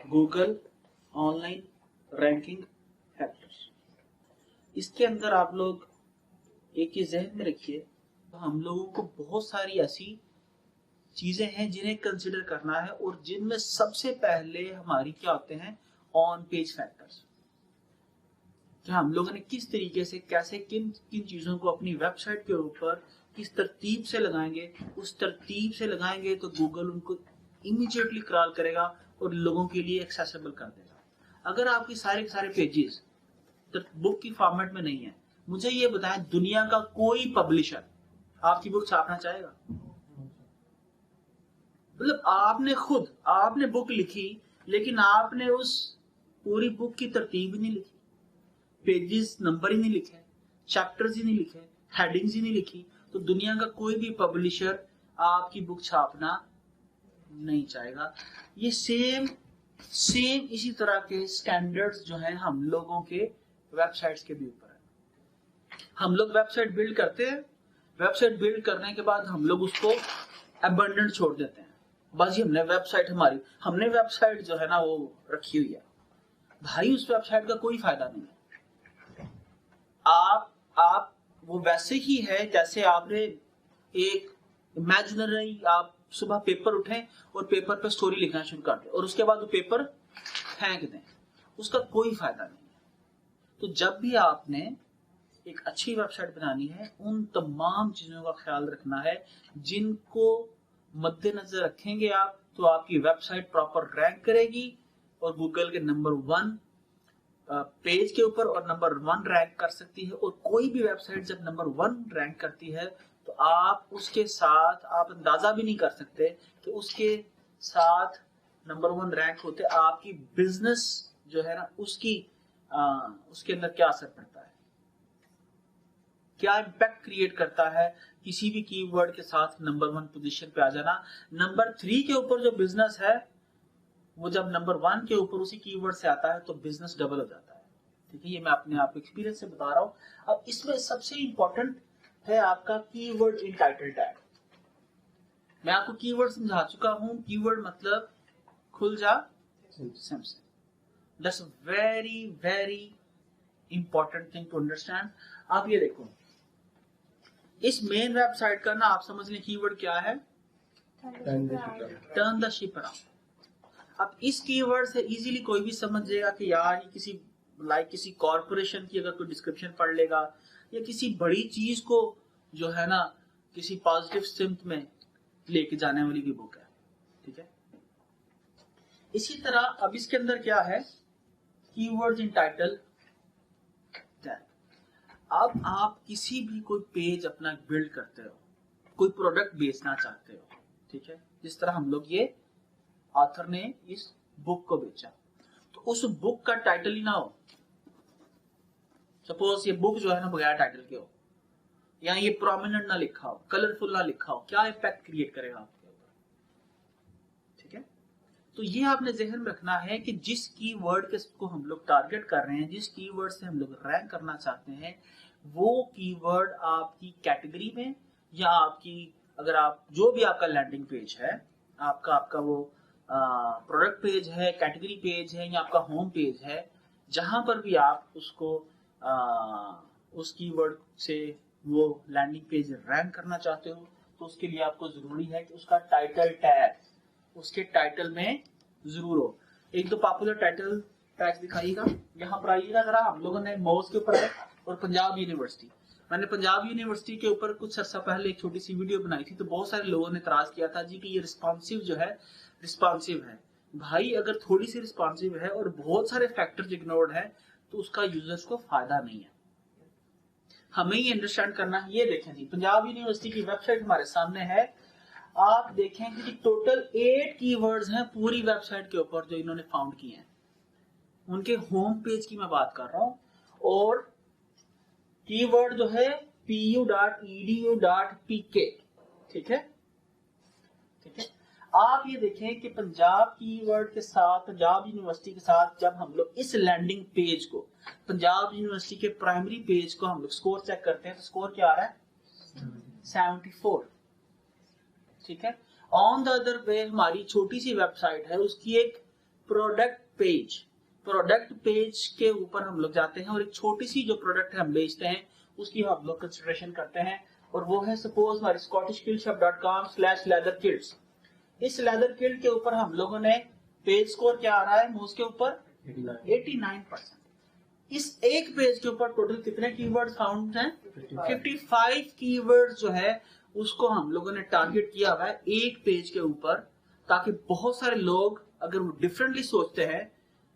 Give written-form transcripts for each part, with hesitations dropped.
Google online ranking factors. इसके अंदर आप लोग एक ये जहन में रखिए, हम लोगों को बहुत सारी ऐसी चीजें हैं जिन्हें कंसिडर करना है और जिनमें सबसे पहले हमारी क्या होते हैं, ऑन पेज फैक्टर्स। कि हम लोगों ने किस तरीके से कैसे किन किन चीजों को अपनी वेबसाइट के ऊपर किस तरतीब से लगाएंगे, उस तरतीब से लगाएंगे तो गूगल उनको इमीडिएटली क्रॉल करेगा और लोगों के लिए एक्सेसिबल कर देगा। अगर आपकी सारे के सारे पेजेस बुक की फॉर्मेट में नहीं है, मुझे ये बताएं दुनिया का कोई पब्लिशर आपकी बुक छापना चाहेगा? मतलब आपने बुक लिखी लेकिन आपने उस पूरी बुक की तरतीब नहीं लिखी, पेजेस नंबर ही नहीं लिखे, चैप्टर्स ही नहीं लिखे, हेडिंग्स ही नहीं लिखी, तो दुनिया का कोई भी पब्लिशर आपकी बुक छापना नहीं चाहेगा। ये सेम इसी तरह के स्टैंडर्ड्स जो हैं हम लोगों के वेबसाइट्स के भी ऊपर है। हम लोग वेबसाइट बिल्ड करते हैं, वेबसाइट बिल्ड करने के बाद हम लोग उसको अबंडेंट छोड़ देते हैं। बस ये हमने वेबसाइट जो है ना वो रखी हुई है, भाई उस वेबसाइट का कोई फायदा नहीं है। आप वो वैसे ही है जैसे आपने एक इमेजिनरी, आप सुबह पेपर उठें और पेपर पे स्टोरी लिखना शुरू कर दें और उसके बाद वो पेपर फेंक दें, उसका कोई फायदा नहीं है। तो जब भी आपने एक अच्छी वेबसाइट बनानी है, उन तमाम चीजों का ख्याल रखना है जिनको मद्देनजर रखेंगे आप, तो आपकी वेबसाइट प्रॉपर रैंक करेगी और गूगल के नंबर 1 पेज के ऊपर और नंबर 1 रैंक कर सकती है। और कोई भी वेबसाइट जब नंबर 1 रैंक करती है तो आप उसके साथ आप अंदाजा भी नहीं कर सकते कि उसके साथ नंबर 1 रैंक होते आपकी बिजनेस जो है ना उसके अंदर क्या असर पड़ता है, क्या इम्पैक्ट क्रिएट करता है किसी भी कीवर्ड के साथ नंबर 1 पोजीशन पे आ जाना। नंबर 3 के ऊपर जो बिजनेस है वो जब नंबर 1 के ऊपर उसी कीवर्ड से आता है तो बिजनेस डबल हो जाता है। ठीक है, ये मैं अपने आप एक्सपीरियंस से बता रहा हूं। अब इसमें सबसे इंपॉर्टेंट है आपका कीवर्ड इन टाइटल टैग। मैं आपको कीवर्ड समझा चुका हूं। कीवर्ड मतलब खुल जा Samsung. That's very very important thing to understand. आप ये देखो, इस मेन वेबसाइट का ना आप समझ लें कीवर्ड क्या है, टर्न द शिप अराउंड। अब इस कीवर्ड से इजीली कोई भी समझ जाएगा कि यार ये किसी कॉर्पोरेशन की अगर कोई डिस्क्रिप्शन पढ़ लेगा या किसी बड़ी चीज को जो है ना किसी पॉजिटिव स्ट्रीम में लेके जाने वाली भी बुक है। ठीक है, इसी तरह अब इसके अंदर क्या है, कीवर्ड्स इन टाइटल टैग। अब आप किसी भी कोई पेज अपना बिल्ड करते हो, कोई प्रोडक्ट बेचना चाहते हो, ठीक है, जिस तरह हम लोग ये ऑथर ने इस बुक को बेचा, तो उस बुक का टाइटल ही ना हो। सपोज ये बुक जो है ना बगैर टाइटल के हो, या ये प्रोमिनेंट ना लिखा हो, कलरफुल ना लिखा हो, क्या इफेक्ट क्रिएट करेगा आपके ऊपर। ठीक है, तो ये आपने जहन में रखना है कि जिस कीवर्ड को हम लोग टारगेट कर रहे हैं, जिस कीवर्ड से हम लोग रैंक करना चाहते हैं, वो कीवर्ड आपकी कैटेगरी में या आपकी अगर आप जो भी आपका लैंडिंग पेज है, आपका वो प्रोडक्ट पेज है, कैटेगरी पेज है या आपका होम पेज है, जहां पर भी आप उसको उस कीवर्ड से वो लैंडिंग पेज रैंक करना चाहते हो, तो उसके लिए आपको जरूरी है कि उसका टाइटल टैग उसके टाइटल में जरूर हो। एक दो पॉपुलर टाइटल टैग दिखाइएगा, यहाँ पर आइएगा जरा। हम लोगों ने मॉस के ऊपर है और पंजाब यूनिवर्सिटी, मैंने पंजाब यूनिवर्सिटी के ऊपर कुछ अर्सा पहले एक छोटी सी वीडियो बनाई थी, तो बहुत सारे लोगों ने इतराज किया था जी कि ये रिस्पॉन्सिव है। भाई अगर थोड़ी सी रिस्पॉन्सिव है और बहुत सारे फैक्टर्स इग्नोर्ड है तो उसका यूजर्स को फायदा नहीं है। हमें ये अंडरस्टैंड करना है। ये देखें जी, पंजाब यूनिवर्सिटी की वेबसाइट हमारे सामने है। आप देखें कि टोटल 8 कीवर्ड्स हैं पूरी वेबसाइट के ऊपर जो इन्होंने फाउंड किए हैं। उनके होम पेज की मैं बात कर रहा हूं, और कीवर्ड जो है pu.edu.pk। ठीक है, आप ये देखें कि पंजाब कीवर्ड के साथ, पंजाब यूनिवर्सिटी के साथ जब हम लोग इस लैंडिंग पेज को, पंजाब यूनिवर्सिटी के प्राइमरी पेज को हम लोग स्कोर चेक करते हैं, तो स्कोर क्या आ रहा है, 74। ठीक है, ऑन द अदर वे हमारी छोटी सी वेबसाइट है, उसकी एक प्रोडक्ट पेज। प्रोडक्ट पेज के ऊपर हम लोग जाते हैं और एक छोटी सी जो प्रोडक्ट हम बेचते हैं उसकी हम लोग कंसिडरेशन करते हैं, और वो है सपोज हमारे scottishkillshop.com/leather-kilts। इस लेदर किल्ट के ऊपर हम लोगों ने पेज स्कोर क्या आ रहा है मूव्स के ऊपर 89%। इस एक पेज के ऊपर टोटल कितने कीवर्ड्स फाउंड हैं? 55 कीवर्ड्स जो है उसको हम लोगों ने टारगेट किया हुआ है एक पेज के ऊपर, ताकि बहुत सारे लोग अगर वो डिफरेंटली सोचते हैं,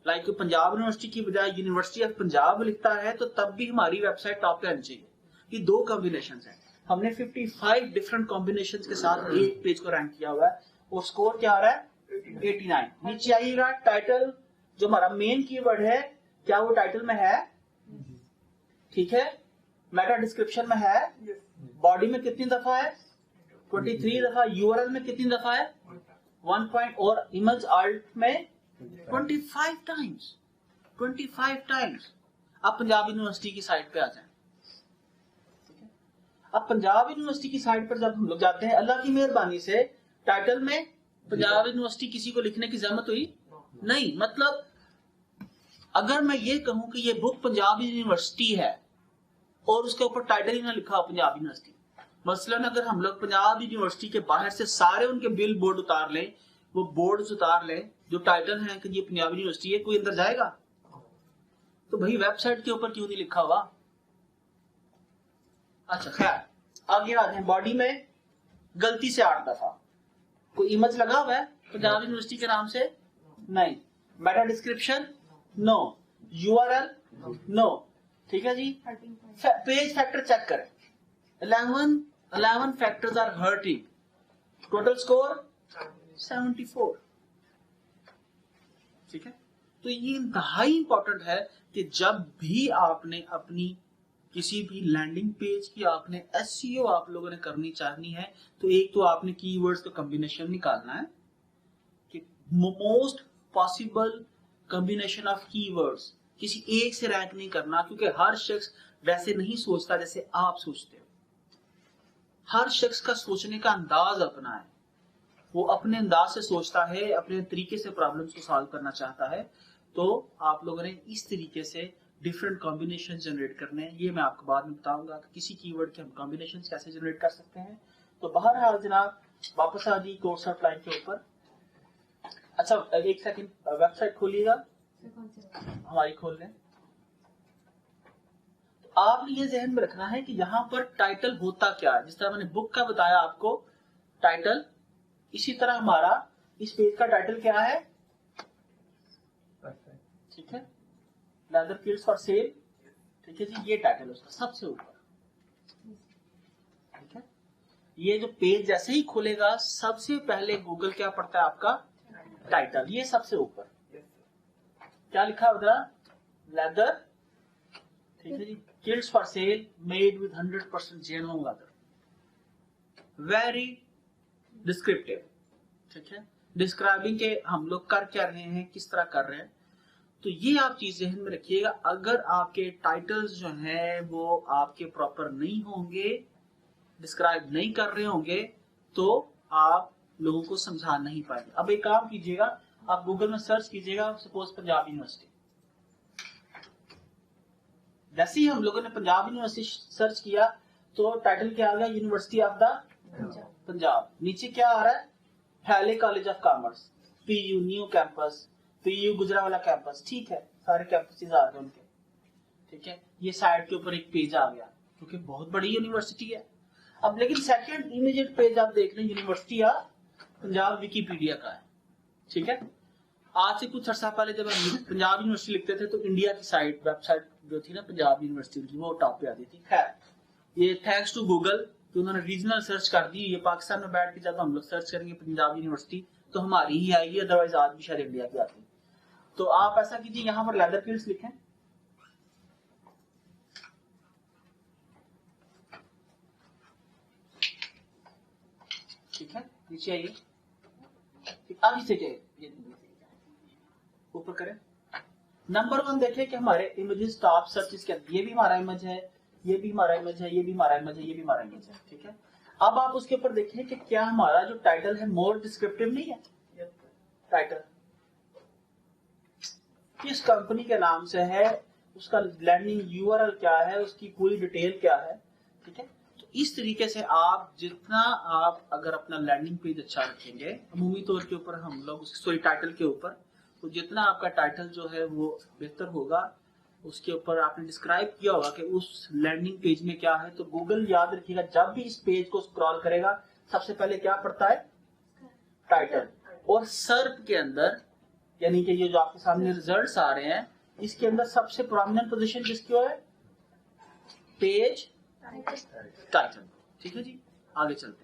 लाइक पंजाब यूनिवर्सिटी की बजाय यूनिवर्सिटी ऑफ पंजाब लिखता है, तो तब भी हमारी वेबसाइट टॉप पे आनी चाहिए। ये दो कॉम्बिनेशन है, हमने 55 डिफरेंट कॉम्बिनेशन के साथ एक पेज को रैंक किया हुआ है और स्कोर क्या आ रहा है? 89। नीचे आइएगा, टाइटल जो हमारा मेन कीवर्ड है, क्या वो टाइटल में है? ठीक है। मेटा डिस्क्रिप्शन में है, बॉडी में कितनी दफा है? 23 दफा। यूआरएल में कितनी दफा है? 1 पॉइंट, और इमेज आल्ट में 25 टाइम्स। 25 टाइम्स। अब पंजाब यूनिवर्सिटी की साइट पे आ जाए। अब पंजाब यूनिवर्सिटी की साइट पर जब हम लोग जाते हैं, अल्लाह की मेहरबानी से टाइटल में पंजाब यूनिवर्सिटी किसी को लिखने की जरूरत हुई नहीं। मतलब अगर मैं ये कहूं कि ये बुक पंजाब यूनिवर्सिटी है और उसके ऊपर टाइटल ही ना लिखा हो पंजाब यूनिवर्सिटी, मसलन अगर हम लोग पंजाब यूनिवर्सिटी के बाहर से सारे उनके बिल बोर्ड उतार लें, वो बोर्ड उतार लें जो टाइटल है कि ये पंजाब यूनिवर्सिटी है, कोई अंदर जाएगा? तो भाई वेबसाइट के ऊपर क्यों नहीं लिखा हुआ? अच्छा खैर, आगे आते हैं। बॉडी में गलती से 8 दफा। कोई इमेज लगा हुआ है पंजाब यूनिवर्सिटी के नाम से? नहीं। Meta description? No. URL? No. ठीक है जी। पेज फैक्टर चेक करें। 11 factors are hurting. Total score 74। ठीक है। तो ये इंतहाई इंपॉर्टेंट है कि जब भी आपने अपनी किसी भी लैंडिंग पेज की आपने एसईओ आप लोगों ने करनी है, तो एक तो आपने कीवर्ड्स का कॉम्बिनेशन निकालना है कि most possible combination of keywords. किसी एक से रैंक नहीं करना, क्योंकि हर शख्स वैसे नहीं सोचता जैसे आप सोचते हो। हर शख्स का सोचने का अंदाज अपना है, वो अपने अंदाज से सोचता है, अपने तरीके से प्रॉब्लम्स को सॉल्व करना चाहता है। तो आप लोगों ने इस तरीके से डिफरेंट कॉम्बिनेशन जनरेट करने हैं। ये मैं आपको बाद में बताऊंगा कि किसी कीवर्ड के हम कॉम्बिनेशन कैसे जनरेट कर सकते हैं। तो बहरहाल जनाब वापस आ जी कोर्स ऑफलाइन के ऊपर। अच्छा एक सेकंड, वेबसाइट खोलिएगा, हमारी खोल लें। तो आपने ये जहन में रखना है कि यहाँ पर टाइटल होता क्या है। जिस तरह मैंने बुक का बताया आपको टाइटल, इसी तरह हमारा इस पेज का टाइटल क्या है? ठीक है, लेदर किल्ट्स फॉर सेल। ठीक है जी, ये टाइटल उसका सबसे ऊपर। ठीक है, ये जो पेज जैसे ही खुलेगा सबसे पहले गूगल क्या पढ़ता है? आपका टाइटल। ये सबसे ऊपर क्या लिखा होगा? लेदर। ठीक है जी, kilts for sale made with 100% genuine leather, very descriptive. ठीक है, डिस्क्राइबिंग के हम लोग कर क्या रहे हैं, किस तरह कर रहे हैं। तो ये आप चीज ध्यान में रखिएगा। अगर आपके टाइटल्स जो हैं वो आपके प्रॉपर नहीं होंगे, डिस्क्राइब नहीं कर रहे होंगे, तो आप लोगों को समझा नहीं पाएंगे। अब एक काम कीजिएगा, आप गूगल में सर्च कीजिएगा सपोज पंजाब यूनिवर्सिटी। जैसे ही हम लोगों ने पंजाब यूनिवर्सिटी सर्च किया तो टाइटल क्या आ गया? University of the Punjab. नीचे क्या आ रहा है? Hailey college of commerce, PU new campus, PU Gujranwala campus. ठीक है, सारे कैंपसेस आ गए उनके। ठीक है, ये साइड के ऊपर एक पेज आ गया क्योंकि बहुत बड़ी यूनिवर्सिटी है। अब लेकिन सेकंड इमीडिएट पेज आप देख रहे हैं यूनिवर्सिटी ऑफ पंजाब विकिपीडिया का है। ठीक है, आज से कुछ अर्सा पहले जब हम पंजाब यूनिवर्सिटी लिखते थे तो इंडिया की साइट वेबसाइट जो थी ना पंजाब यूनिवर्सिटी की, वो टॉप पे आती थी। खैर, ये थैंक्स टू गूगल कि उन्होंने रीजनल सर्च कर दी। ये पाकिस्तान में बैठ के जब हम लोग सर्च करेंगे पंजाब यूनिवर्सिटी तो हमारी ही आएगी, अदरवाइज आज भी शायद इंडिया की आती। तो आप ऐसा कीजिए, यहाँ पर लेदर किल्ट्स लिखें। ठीक है, नीचे आइए, अब इसे ऊपर करें। नंबर 1 देखें कि हमारे इमेजेस टॉप सर्चेस के अंदर, ये भी हमारा इमेज है, ये भी हमारा इमेज है, ये भी हमारा इमेज है, ये भी हमारा इमेज है। ठीक है, अब आप उसके ऊपर देखें कि क्या हमारा जो टाइटल है मोर डिस्क्रिप्टिव नहीं है? टाइटल किस कंपनी के नाम से है, उसका लैंडिंग यूआरएल क्या है, उसकी पूरी डिटेल क्या है, ठीक है। तो इस तरीके से आप जितना आप अगर अपना लैंडिंग पेज अच्छा रखेंगे, अमूमी तौर के ऊपर हम लोग सॉरी टाइटल के ऊपर, तो जितना आपका टाइटल जो है वो बेहतर होगा, उसके ऊपर आपने डिस्क्राइब किया होगा कि उस लैंडिंग पेज में क्या है, तो गूगल याद रखिएगा जब भी इस पेज को स्क्रॉल करेगा सबसे पहले क्या पढ़ता है, टाइटल। और सर्च के अंदर यानी कि ये जो आपके सामने रिजल्ट्स आ रहे हैं, इसके अंदर सबसे प्रोमिनेंट पोजीशन किसकी है, पेज टाइटल। ठीक है जी, आगे चलते हैं।